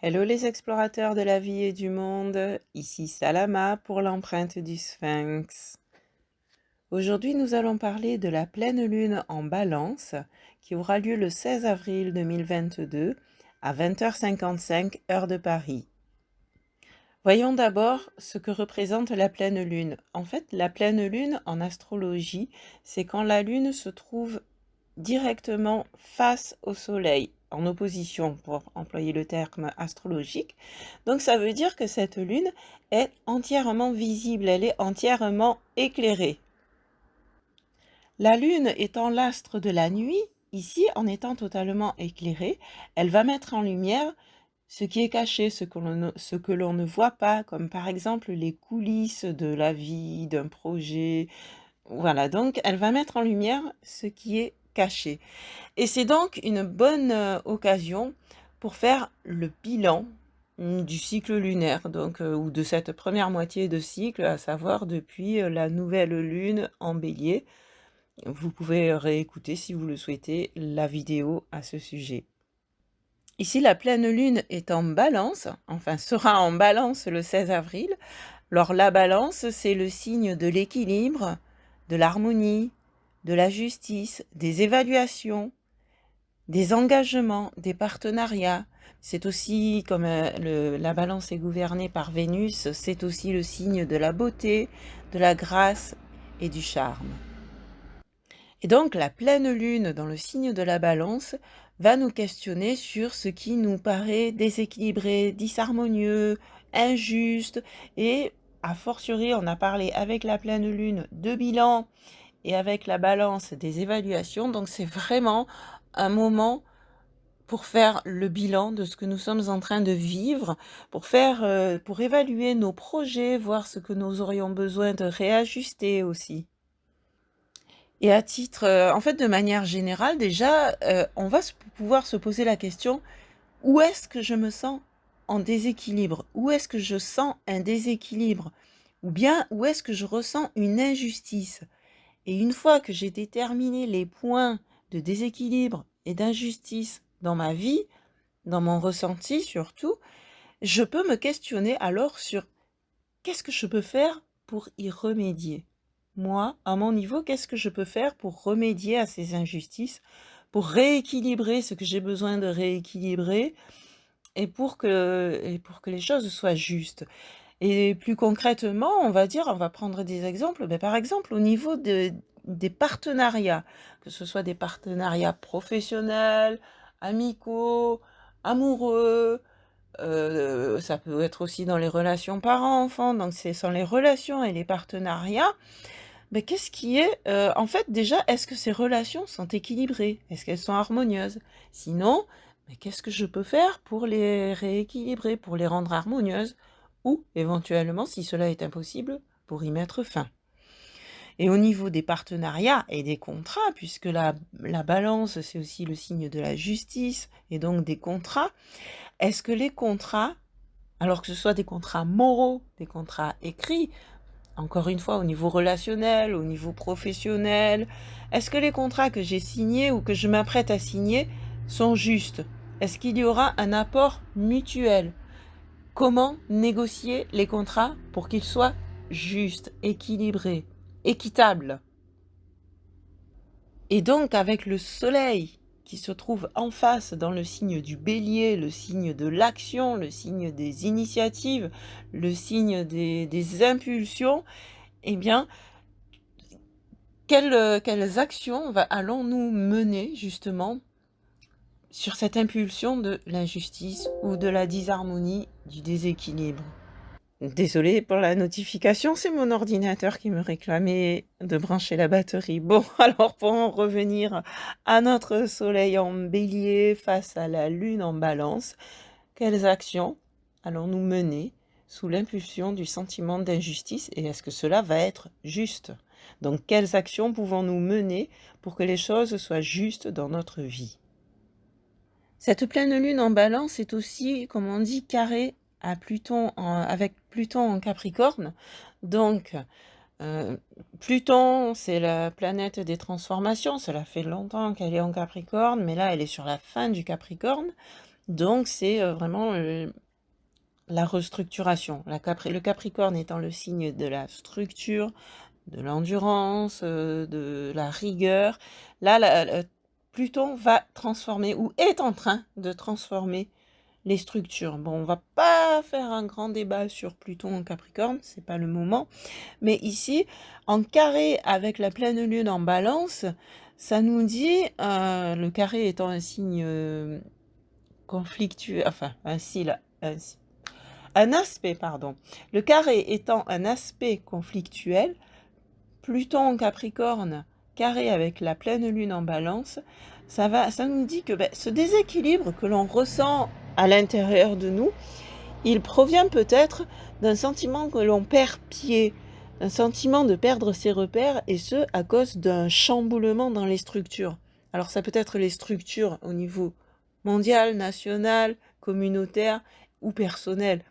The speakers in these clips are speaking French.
Hello les explorateurs de la vie et du monde, ici Salama pour l'empreinte du Sphinx. Aujourd'hui nous allons parler de la pleine lune en Balance qui aura lieu le 16 avril 2022 à 20h55 heure de Paris. Voyons d'abord ce que représente la pleine lune. En fait, la pleine lune en astrologie, c'est quand la lune se trouve directement face au soleil, en opposition pour employer le terme astrologique. Donc ça veut dire que cette lune est entièrement visible, elle est entièrement éclairée. La lune étant l'astre de la nuit, ici en étant totalement éclairée, elle va mettre en lumière ce qui est caché, ce que l'on ne voit pas, comme par exemple les coulisses de la vie, d'un projet. Voilà, donc elle va mettre en lumière ce qui est caché. Et c'est donc une bonne occasion pour faire le bilan du cycle lunaire, donc, ou de cette première moitié de cycle, à savoir depuis la nouvelle lune en bélier. Vous pouvez réécouter si vous le souhaitez la vidéo à ce sujet. Ici, la pleine lune est en balance, enfin sera en balance le 16 avril. Alors la balance, c'est le signe de l'équilibre, de l'harmonie, de la justice, des évaluations, des engagements, des partenariats. C'est aussi, comme la balance est gouvernée par Vénus, c'est aussi le signe de la beauté, de la grâce et du charme. Et donc la pleine lune dans le signe de la balance va nous questionner sur ce qui nous paraît déséquilibré, disharmonieux, injuste, et a fortiori on a parlé avec la pleine lune de bilan et avec la balance des évaluations, donc c'est vraiment un moment pour faire le bilan de ce que nous sommes en train de vivre, pour évaluer nos projets, voir ce que nous aurions besoin de réajuster aussi. Et à titre, en fait, de manière générale, déjà, on va pouvoir se poser la question: où est-ce que je me sens en déséquilibre? Où est-ce que je sens un déséquilibre? Ou bien, où est-ce que je ressens une injustice? Et une fois que j'ai déterminé les points de déséquilibre et d'injustice dans ma vie, dans mon ressenti surtout, je peux me questionner alors sur qu'est-ce que je peux faire pour y remédier? Moi, à mon niveau, qu'est-ce que je peux faire pour remédier à ces injustices, pour rééquilibrer ce que j'ai besoin de rééquilibrer et pour que les choses soient justes? Et plus concrètement, on va prendre des exemples. Par exemple, au niveau des partenariats, que ce soit des partenariats professionnels, amicaux, amoureux, ça peut être aussi dans les relations parents-enfants, donc ce sont les relations et les partenariats. Mais qu'est-ce qui est, en fait, déjà, est-ce que ces relations sont équilibrées? Est-ce qu'elles sont harmonieuses? Sinon, mais qu'est-ce que je peux faire pour les rééquilibrer, pour les rendre harmonieuses? Ou, éventuellement, si cela est impossible, pour y mettre fin. Et au niveau des partenariats et des contrats, puisque la balance, c'est aussi le signe de la justice et donc des contrats, est-ce que les contrats, alors que ce soit des contrats moraux, des contrats écrits, encore une fois au niveau relationnel, au niveau professionnel, est-ce que les contrats que j'ai signés ou que je m'apprête à signer sont justes? Est-ce qu'il y aura un apport mutuel? Comment négocier les contrats pour qu'ils soient justes, équilibrés, équitables? Et donc avec le soleil qui se trouve en face dans le signe du bélier, le signe de l'action, le signe des initiatives, le signe des impulsions, eh bien, quelles actions allons-nous mener justement sur cette impulsion de l'injustice ou de la disharmonie, du déséquilibre? Désolée pour la notification, c'est mon ordinateur qui me réclamait de brancher la batterie. Bon, alors pour en revenir à notre soleil en bélier face à la lune en balance, quelles actions allons-nous mener sous l'impulsion du sentiment d'injustice et est-ce que cela va être juste? Donc quelles actions pouvons-nous mener pour que les choses soient justes dans notre vie? Cette pleine lune en balance est aussi, comme on dit, carrée à Pluton avec Pluton en Capricorne. Donc, euh, Pluton, c'est la planète des transformations. Cela fait longtemps qu'elle est en Capricorne, mais là, elle est sur la fin du Capricorne. Donc c'est vraiment la restructuration. Le Capricorne étant le signe de la structure, de l'endurance, de la rigueur. Là, Pluton va transformer ou est en train de transformer les structures. Bon, on va pas faire un grand débat sur Pluton en Capricorne, c'est pas le moment. Mais ici, en carré avec la pleine lune en Balance, ça nous dit, le carré étant un signe conflictuel, enfin un aspect, pardon. Le carré étant un aspect conflictuel, Pluton en Capricorne, carré avec la pleine lune en Balance, ça nous dit que ce déséquilibre que l'on ressent à l'intérieur de nous, il provient peut-être d'un sentiment que l'on perd pied, un sentiment de perdre ses repères, et ce, à cause d'un chamboulement dans les structures. Alors ça peut être les structures au niveau mondial, national, communautaire ou personnel.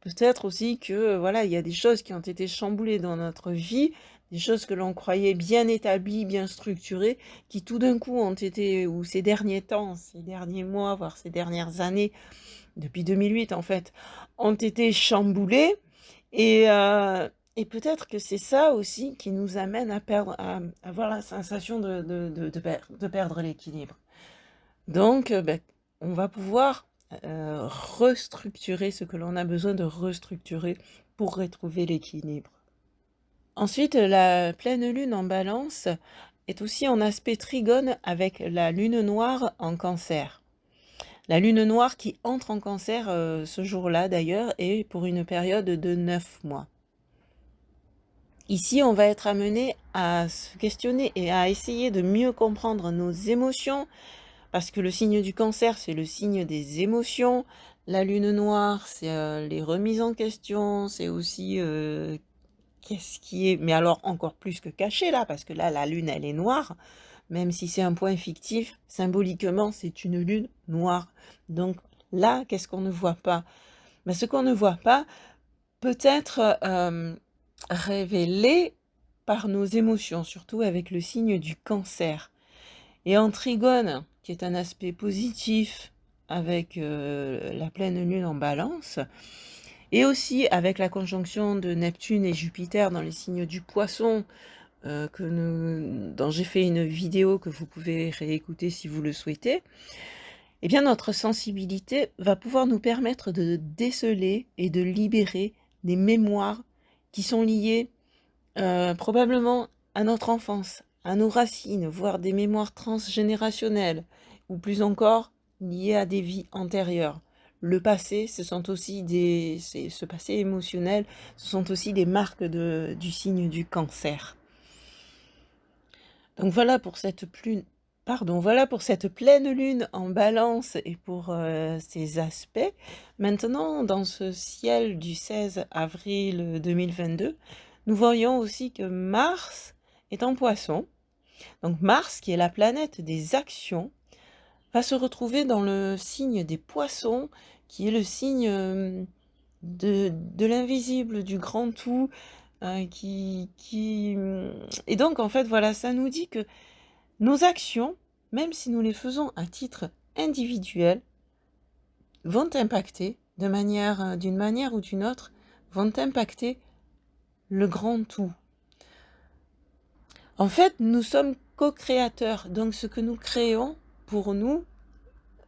Peut-être aussi que voilà, il y a des choses qui ont été chamboulées dans notre vie, des choses que l'on croyait bien établies, bien structurées, qui tout d'un coup ont été, ou ces derniers temps, ces derniers mois, voire ces dernières années, depuis 2008 en fait, ont été chamboulées. Et peut-être que c'est ça aussi qui nous amène à avoir la sensation de perdre l'équilibre. Donc, on va pouvoir restructurer ce que l'on a besoin de restructurer pour retrouver l'équilibre. Ensuite, la pleine lune en Balance est aussi en aspect trigone avec la lune noire en Cancer. La lune noire qui entre en Cancer ce jour-là d'ailleurs, et pour une période de 9 mois. Ici, on va être amené à se questionner et à essayer de mieux comprendre nos émotions, parce que le signe du Cancer, c'est le signe des émotions. La lune noire, c'est les remises en question, c'est aussi qu'est-ce qui est... Mais alors encore plus que caché là, parce que là, la lune, elle est noire. Même si c'est un point fictif, symboliquement, c'est une lune noire. Donc là, qu'est-ce qu'on ne voit pas? Ce qu'on ne voit pas peut être révélé par nos émotions, surtout avec le signe du Cancer. Et en trigone, qui est un aspect positif avec la pleine lune en Balance, et aussi avec la conjonction de Neptune et Jupiter dans les signes du Poisson, dont j'ai fait une vidéo que vous pouvez réécouter si vous le souhaitez, eh bien notre sensibilité va pouvoir nous permettre de déceler et de libérer des mémoires qui sont liées probablement à notre enfance, à nos racines, voire des mémoires transgénérationnelles, ou plus encore liées à des vies antérieures. Le passé, ce passé émotionnel, ce sont aussi des marques du signe du Cancer. Donc voilà pour cette pleine lune en Balance et pour ses aspects. Maintenant, dans ce ciel du 16 avril 2022, nous voyons aussi que Mars est en Poisson. Donc Mars, qui est la planète des actions, va se retrouver dans le signe des Poissons, qui est le signe de l'invisible, du grand tout, et donc en fait voilà, ça nous dit que nos actions, même si nous les faisons à titre individuel, vont impacter d'une manière ou d'une autre, vont impacter le grand tout. En fait, nous sommes co-créateurs, donc ce que nous créons pour nous,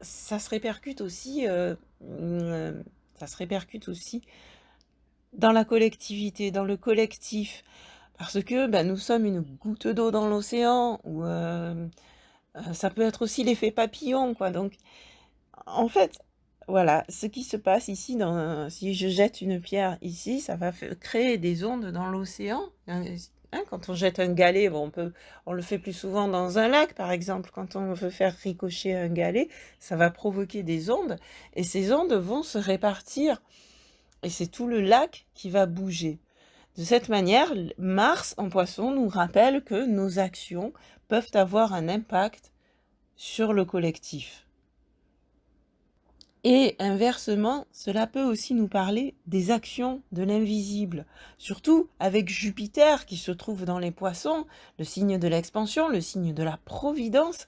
ça se répercute aussi dans la collectivité, dans le collectif, parce que nous sommes une goutte d'eau dans l'océan, ou ça peut être aussi l'effet papillon, quoi. Donc, en fait, voilà, ce qui se passe ici, si je jette une pierre ici, ça va créer des ondes dans l'océan. Quand on jette un galet, on le fait plus souvent dans un lac, par exemple. Quand on veut faire ricocher un galet, ça va provoquer des ondes, et ces ondes vont se répartir, et c'est tout le lac qui va bouger. De cette manière, Mars en Poisson nous rappelle que nos actions peuvent avoir un impact sur le collectif. Et inversement, cela peut aussi nous parler des actions de l'invisible, surtout avec Jupiter qui se trouve dans les Poissons, le signe de l'expansion, le signe de la providence.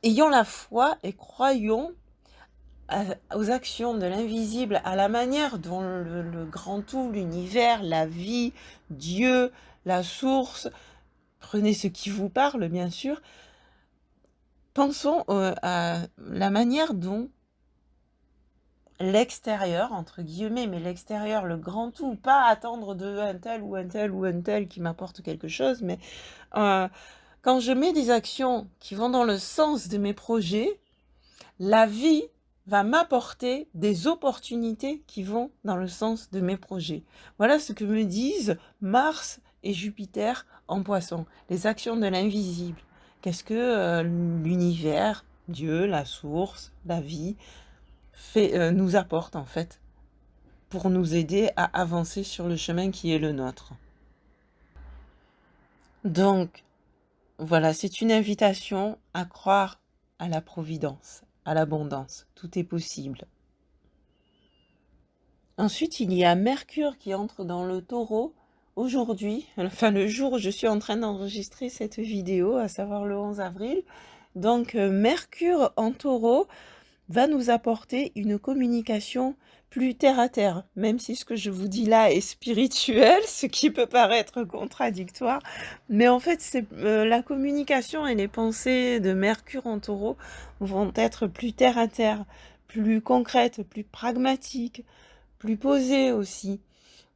ayons la foi et croyons aux actions de l'invisible, à la manière dont le grand tout, l'univers, la vie, Dieu, la source, prenez ce qui vous parle, bien sûr. Pensons à la manière dont l'extérieur, entre guillemets, mais l'extérieur, le grand tout, pas attendre de un tel ou un tel ou un tel qui m'apporte quelque chose, mais quand je mets des actions qui vont dans le sens de mes projets, la vie va m'apporter des opportunités qui vont dans le sens de mes projets. Voilà ce que me disent Mars et Jupiter en Poisson, les actions de l'invisible. Qu'est-ce que l'univers, Dieu, la source, la vie, nous apporte en fait pour nous aider à avancer sur le chemin qui est le nôtre. Donc, voilà, c'est une invitation à croire à la providence, à l'abondance. Tout est possible. Ensuite, il y a Mercure qui entre dans le Taureau aujourd'hui, enfin le jour où je suis en train d'enregistrer cette vidéo, à savoir le 11 avril. Donc, Mercure en Taureau va nous apporter une communication plus terre à terre, même si ce que je vous dis là est spirituel, ce qui peut paraître contradictoire, mais en fait c'est la communication et les pensées de Mercure en Taureau vont être plus terre à terre, plus concrètes, plus pragmatiques, plus posées aussi,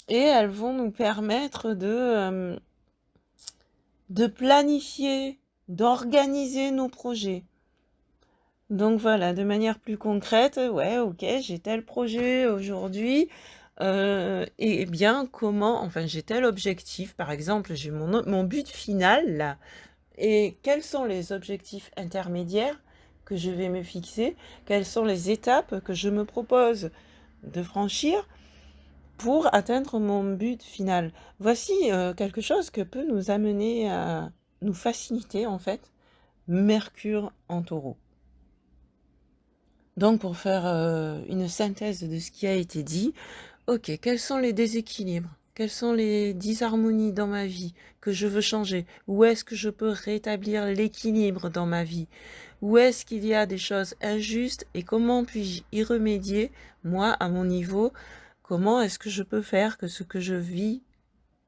et elles vont nous permettre de planifier, d'organiser nos projets. Donc voilà, de manière plus concrète, ouais, ok, j'ai tel projet aujourd'hui, et bien comment, enfin j'ai tel objectif, par exemple, j'ai mon but final là, et quels sont les objectifs intermédiaires que je vais me fixer, quelles sont les étapes que je me propose de franchir pour atteindre mon but final. Voici quelque chose que peut nous amener à nous faciliter en fait, Mercure en Taureau. Donc pour faire une synthèse de ce qui a été dit, ok, quels sont les déséquilibres? Quelles sont les disharmonies dans ma vie que je veux changer? Où est-ce que je peux rétablir l'équilibre dans ma vie? Où est-ce qu'il y a des choses injustes et comment puis-je y remédier, moi, à mon niveau? Comment est-ce que je peux faire que ce que je vis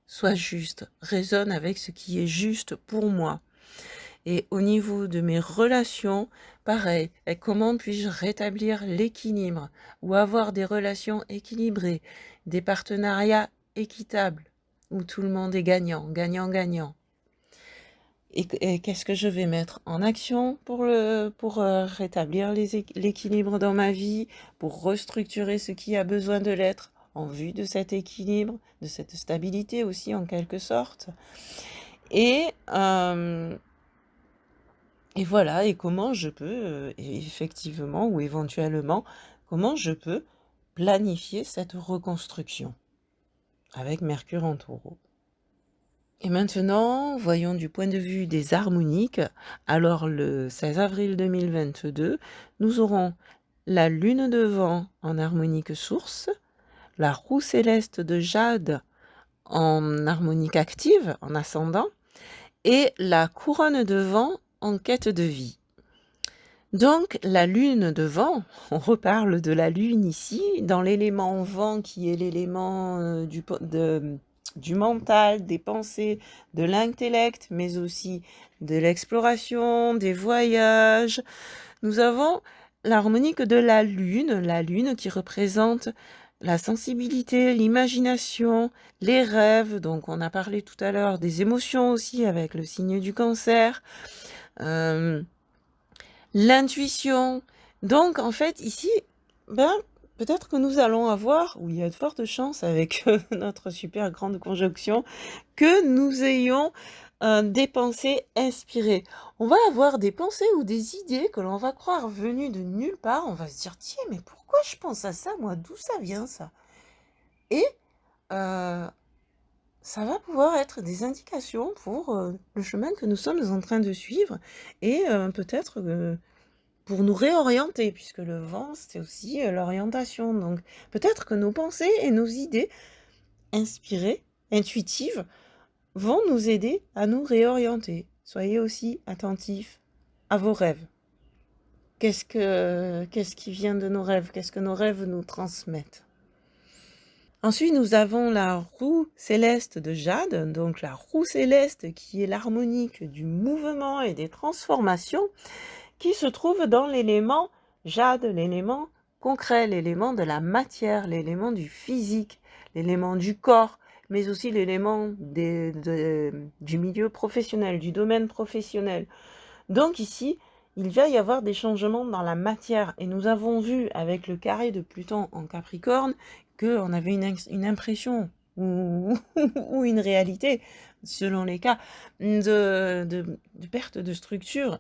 soit juste, résonne avec ce qui est juste pour moi? Et au niveau de mes relations, pareil, et comment puis-je rétablir l'équilibre ou avoir des relations équilibrées, des partenariats équitables, où tout le monde est gagnant, gagnant, gagnant. Et qu'est-ce que je vais mettre en action pour rétablir l'équilibre dans ma vie, pour restructurer ce qui a besoin de l'être en vue de cet équilibre, de cette stabilité aussi en quelque sorte. Et voilà, et comment je peux, effectivement ou éventuellement, comment je peux planifier cette reconstruction avec Mercure en Taureau. Et maintenant, voyons du point de vue des harmoniques. Alors le 16 avril 2022, nous aurons la lune de vent en harmonique source, la roue céleste de jade en harmonique active, en ascendant, et la couronne de vent en quête de vie. Donc la lune de vent, on reparle de la lune ici, dans l'élément vent qui est l'élément du mental, des pensées, de l'intellect, mais aussi de l'exploration, des voyages. Nous avons l'harmonique de la lune qui représente la sensibilité, l'imagination, les rêves. Donc on a parlé tout à l'heure des émotions aussi avec le signe du Cancer. L'intuition. Donc, en fait, ici, peut-être que nous allons avoir, ou il y a de fortes chances avec notre super grande conjonction, que nous ayons des pensées inspirées. On va avoir des pensées ou des idées que l'on va croire venues de nulle part. On va se dire, tiens, mais pourquoi je pense à ça, moi? D'où ça vient, ça? Et ça va pouvoir être des indications pour le chemin que nous sommes en train de suivre et peut-être pour nous réorienter, puisque le vent, c'est aussi l'orientation. Donc peut-être que nos pensées et nos idées inspirées, intuitives, vont nous aider à nous réorienter. Soyez aussi attentifs à vos rêves. Qu'est-ce qui vient de nos rêves? Qu'est-ce que nos rêves nous transmettent? Ensuite, nous avons la roue céleste de jade, donc la roue céleste qui est l'harmonique du mouvement et des transformations, qui se trouve dans l'élément jade, l'élément concret, l'élément de la matière, l'élément du physique, l'élément du corps, mais aussi l'élément du milieu professionnel, du domaine professionnel. Donc ici, il va y avoir des changements dans la matière. Et nous avons vu avec le carré de Pluton en Capricorne qu'on avait une impression ou, ou une réalité, selon les cas, de perte de structure.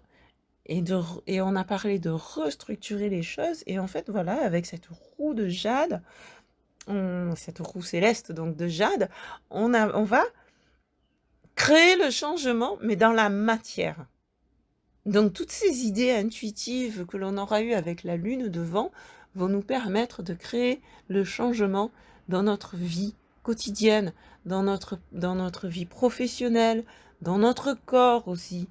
Et on a parlé de restructurer les choses. Et en fait, voilà, avec cette roue de jade, cette roue céleste donc de jade, on va créer le changement, mais dans la matière. Donc toutes ces idées intuitives que l'on aura eues avec la lune de vent vont nous permettre de créer le changement dans notre vie quotidienne, dans notre vie professionnelle, dans notre corps aussi.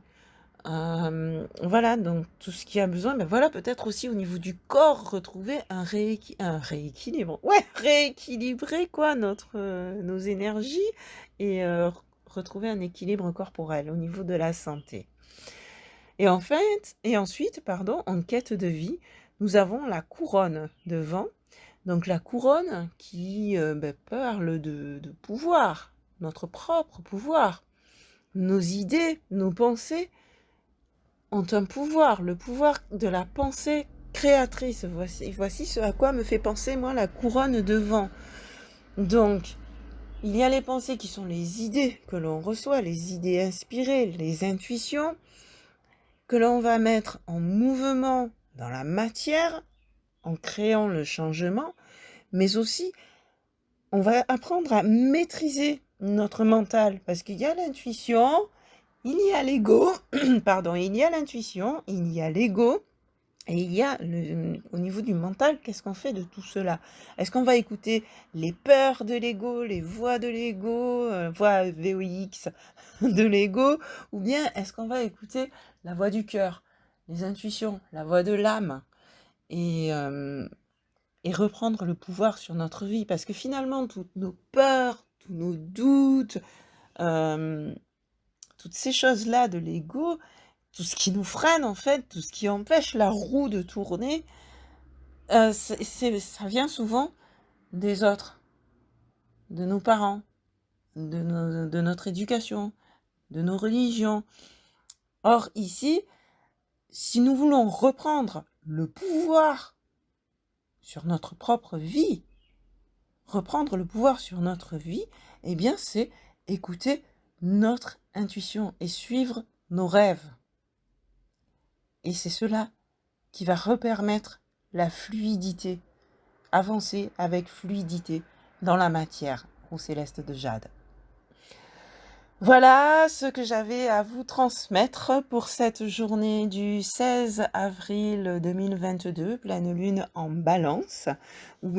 Voilà, donc tout ce qui a besoin, mais voilà, peut-être aussi au niveau du corps, retrouver un rééquilibre. Ouais, rééquilibrer quoi, nos énergies et retrouver un équilibre corporel au niveau de la santé. Et ensuite, pardon, en quête de vie, nous avons la couronne de vent. Donc la couronne qui parle de pouvoir, notre propre pouvoir. Nos idées, nos pensées ont un pouvoir, le pouvoir de la pensée créatrice. Voici ce à quoi me fait penser, moi, la couronne de vent. Donc, il y a les pensées qui sont les idées que l'on reçoit, les idées inspirées, les intuitions, que l'on va mettre en mouvement dans la matière, en créant le changement, mais aussi, on va apprendre à maîtriser notre mental, parce qu'il y a l'intuition, il y a l'ego, pardon, il y a l'intuition, il y a l'ego, et il y a, au niveau du mental, qu'est-ce qu'on fait de tout cela? Est-ce qu'on va écouter les peurs de l'ego, les voix de l'ego, voix VOX de l'ego, ou bien est-ce qu'on va écouter la voix du cœur, les intuitions, la voix de l'âme, et reprendre le pouvoir sur notre vie? Parce que finalement, toutes nos peurs, tous nos doutes, toutes ces choses-là de l'ego, tout ce qui nous freine en fait, tout ce qui empêche la roue de tourner, ça vient souvent des autres, de nos parents, de notre éducation, de nos religions. Or ici, si nous voulons reprendre le pouvoir sur notre propre vie, reprendre le pouvoir sur notre vie, eh bien c'est écouter notre intuition et suivre nos rêves. Et c'est cela qui va repermettre la fluidité, avancer avec fluidité dans la matière au céleste de jade. Voilà ce que j'avais à vous transmettre pour cette journée du 16 avril 2022, pleine lune en Balance,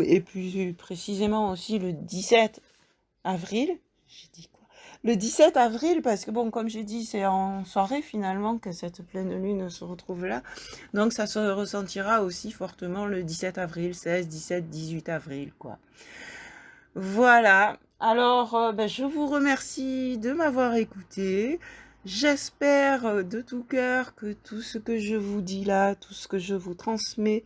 et plus précisément aussi le 17 avril. J'ai dit quoi? Le 17 avril, parce que bon, comme j'ai dit, c'est en soirée finalement que cette pleine lune se retrouve là. Donc ça se ressentira aussi fortement le 17 avril, 16, 17, 18 avril, quoi. Voilà. Alors, je vous remercie de m'avoir écouté. J'espère de tout cœur que tout ce que je vous dis là, tout ce que je vous transmets,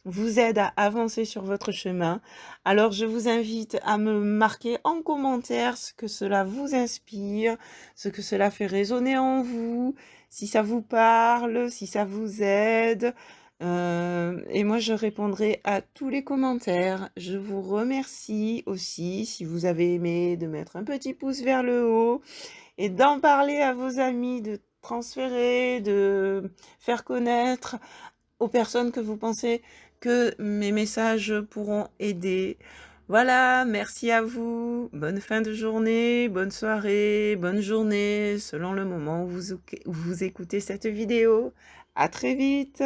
vous aide à avancer sur votre chemin. Alors, je vous invite à me marquer en commentaire ce que cela vous inspire, ce que cela fait résonner en vous, si ça vous parle, si ça vous aide. Et moi, je répondrai à tous les commentaires. Je vous remercie aussi, si vous avez aimé, de mettre un petit pouce vers le haut et d'en parler à vos amis, de transférer, de faire connaître aux personnes que vous pensez que mes messages pourront aider. Voilà, merci à vous. Bonne fin de journée, bonne soirée, bonne journée, selon le moment où vous écoutez cette vidéo. À très vite.